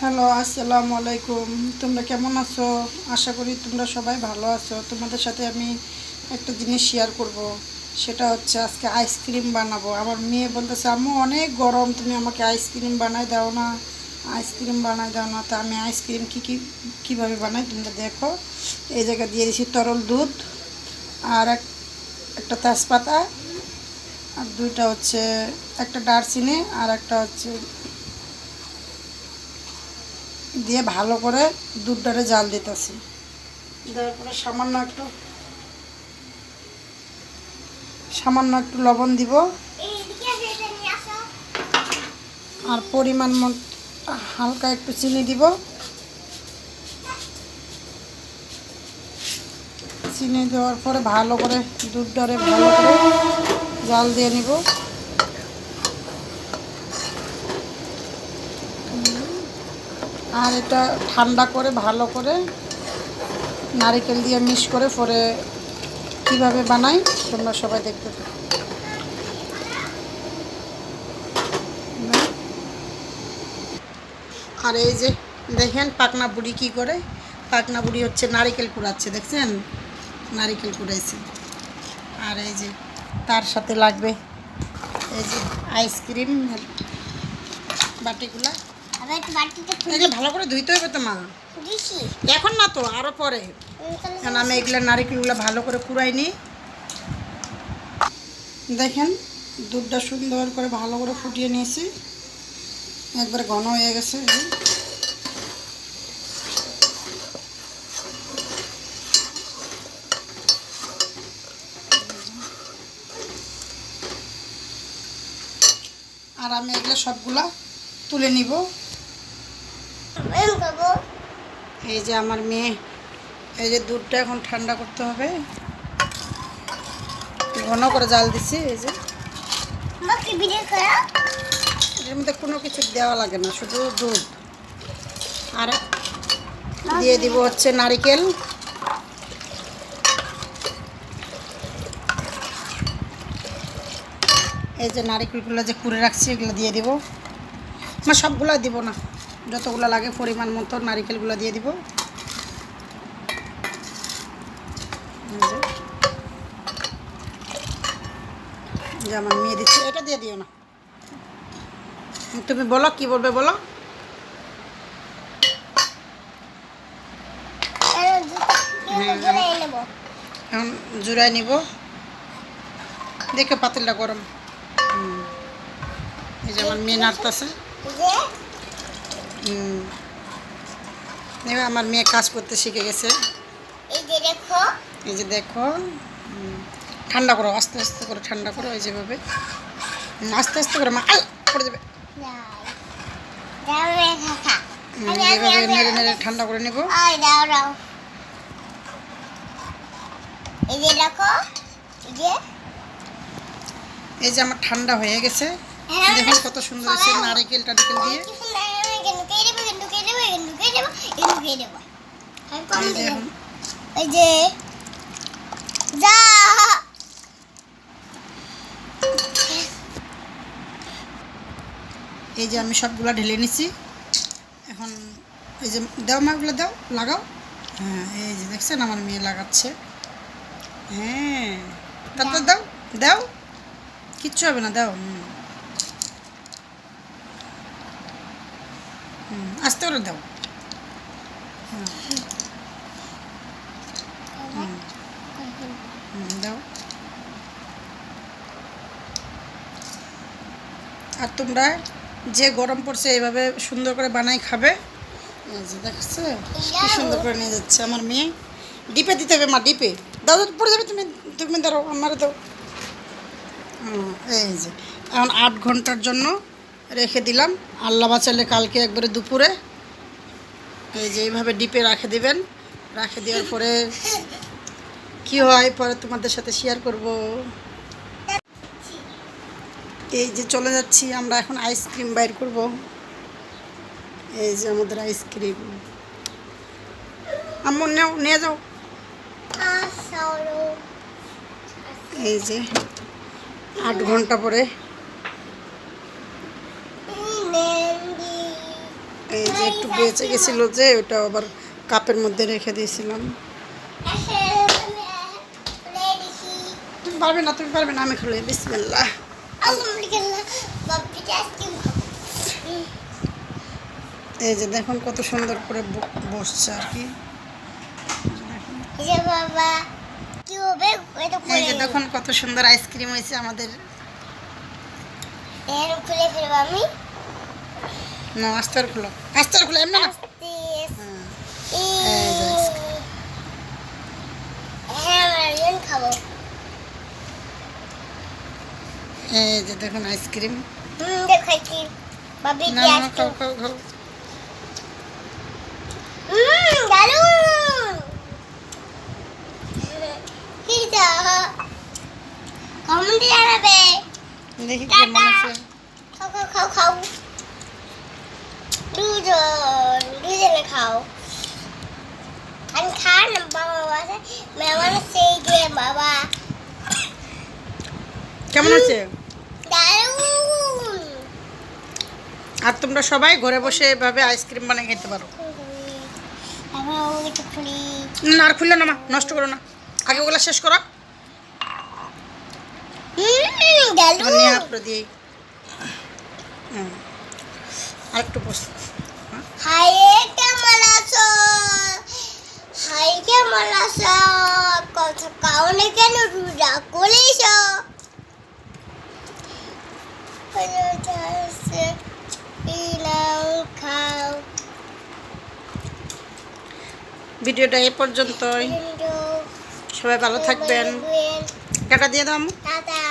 Hello, আসসালামু আলাইকুম। তোমরা কেমন আছো? আশা করি তোমরা সবাই ভালো আছো। তোমাদের সাথে আমি একটা জিনিস শেয়ার করব। সেটা হচ্ছে আজকে আইসক্রিম বানাবো। আমার মেয়ে বলতেছে, আম্মু অনেক গরম, তুমি আমাকে আইসক্রিম বানাই দাও না, আইসক্রিম বানাই দাও না। তা আমি আইসক্রিম কীভাবে বানাই তোমরা দেখো। এই জায়গায় দিয়ে দিছি তরল দুধ, আর একটা তেজপাতা, আর দুইটা হচ্ছে একটা দারচিনি, আর একটা হচ্ছে দিয়ে ভালো করে দুধটারে জাল দিতেছি। দেওয়ার পরে সামান্য একটু লবণ দিব, আর পরিমাণ মতো হালকা একটু চিনি দিব। চিনি দেওয়ার পরে ভালো করে দুধটারে ভালো করে জাল দিয়ে নিব। আর এটা ঠান্ডা করে ভালো করে নারকেল দিয়ে মিক্স করে পরে কীভাবে বানাই তোমরা সবাই দেখতে থাকো। আর এই যে দেখেন পাকনা বুড়ি কী করে। পাকনা বুড়ি হচ্ছে নারকেল কুড়াচ্ছে, দেখছেন, নারকেল কুড়াইছে। আর এই যে তার সাথে লাগবে এই যে আইসক্রিম বাটিগুলা। এগুলো ভালো করে ধুইতে হবে তো মা, এখন না তো আরও পরে। কারণ আমি এগুলো নারকেলগুলো ভালো করে কুড়াই নিই। দেখেন দুধটা সুন্দর করে ভালো করে ফুটিয়ে নিয়েছি, একবার ঘন হয়ে গেছে। আর আমি এগুলো সবগুলা তুলে নিব। এই যে আমার মেয়ে, এই যে দুধটা এখন ঠান্ডা করতে হবে, ঘন করে জাল দিছি। এই যে এর মধ্যে কোনো কিছু দেওয়া লাগে না, শুধু দুধ। আর দিয়ে দিব হচ্ছে নারকেল। এই যে নারকেলগুলো যে কুড়ে রাখছি এগুলো দিয়ে দিব। না সবগুলো দিব না, যতগুলো লাগে পরিমাণ মতো নারকেলগুলো দিয়ে দিব। যে আমার মেয়ে দিচ্ছে, এটা দিয়ে দিও না। তুমি বলো কি বলবে, বলো। এখন জুড়াই নিব, দেখে পাতিলটা গরম। এই যে আমার মেয়ে নাড়তেছে। দেখো আমার মেয়ে কাজ করতে শিখে গেছে। এই যে দেখো, ঠান্ডা করো, আস্তে আস্তে করে ঠান্ডা করো। এই যেভাবে আস্তে আস্তে করে মা পড়ে যাবে। যেভাবে নেড়ে নেড়ে ঠান্ডা করে নেব। এই যে আমার ঠান্ডা হয়ে গেছে, দেখুন কত সুন্দর হয়েছে নারকেল টারকেল দিয়ে। এই যে আমি সবগুলা ঢেলে নিছি। এখন এই যে দাও মাগুলো দাও, লাগাও। হ্যাঁ এই যে দেখছেন আমার মেয়ে লাগাচ্ছে। হ্যাঁ তারপর দাও দাও, কিচ্ছু হবে না, দাও। আস্তে করে দাও। দাও। আর তোমরা যে গরম পড়ছে এইভাবে সুন্দর করে বানাই খাবে। এই যে দেখছে কি সুন্দর করে নিয়ে যাচ্ছে আমার মেয়ে। ডিপে দিতে হবে মা, ডিপে দাও, পড়ে যাবে। তুমি তুমি ধরো, আমারও দাও। এই যে এখন 8 ঘন্টার জন্য রেখে দিলাম। আল্লাহ বাঁচালে কালকে একবারে দুপুরে এই যে এইভাবে ডিপে রাখে দিবেন। রাখে দেওয়ার পরে কি হয় পরে তোমাদের সাথে শেয়ার করব। এই যে চলে যাচ্ছি আমরা এখন আইসক্রিম বাইর করব। এই যে আমাদের আইসক্রিম, আম্মু নিয়ে যাও। এই যে 8 ঘন্টা পরে এই যে একটু বেঁচে গেছিলো যে ওটা আবার কাপের মধ্যে রেখে দিয়েছিলাম। তুমি পারবে না, তুমি পারবে না, আমি খুলে বিসমিল্লাহ। এই যে দেখুন কত সুন্দর করে বসছে আর কি। এই যে দেখুন কত সুন্দর আইসক্রিম হয়েছে আমাদের। খুলে ফেলবো আমি। না, আস্তে আর খুলো, আস্তে আর খুলো, এমন না। খাবো। এই যে দেখুন আইসক্রিম। দেখাইছি বাবি কি খাও খাও খাও। দারুন। কি যা কমেন্টে জানাবে। দেখি কেমন আছে। খাও খাও খাও খাও। দুজনে খাও। আমি খান বাবা বাবা মেহমান সেই দিয়ে বাবা। কেমন আছে? দারুন। আর তোমরা সবাই ঘরে বসে এভাবে আইসক্রিম বানিয়ে খেতে পারো। না আর খুললে না, মা নষ্ট করো না, আগে ওগুলো শেষ করো। দিয়ে আরেকটু বস। হাই কেমন আছো? হাই কেমন আছো? কথা কাউনে কেন রুজা করেছ? খাও। ভিডিওটা এ পর্যন্তই, সবাই ভালো থাকবেন। টাটা দিয়ে দাও। টাটা।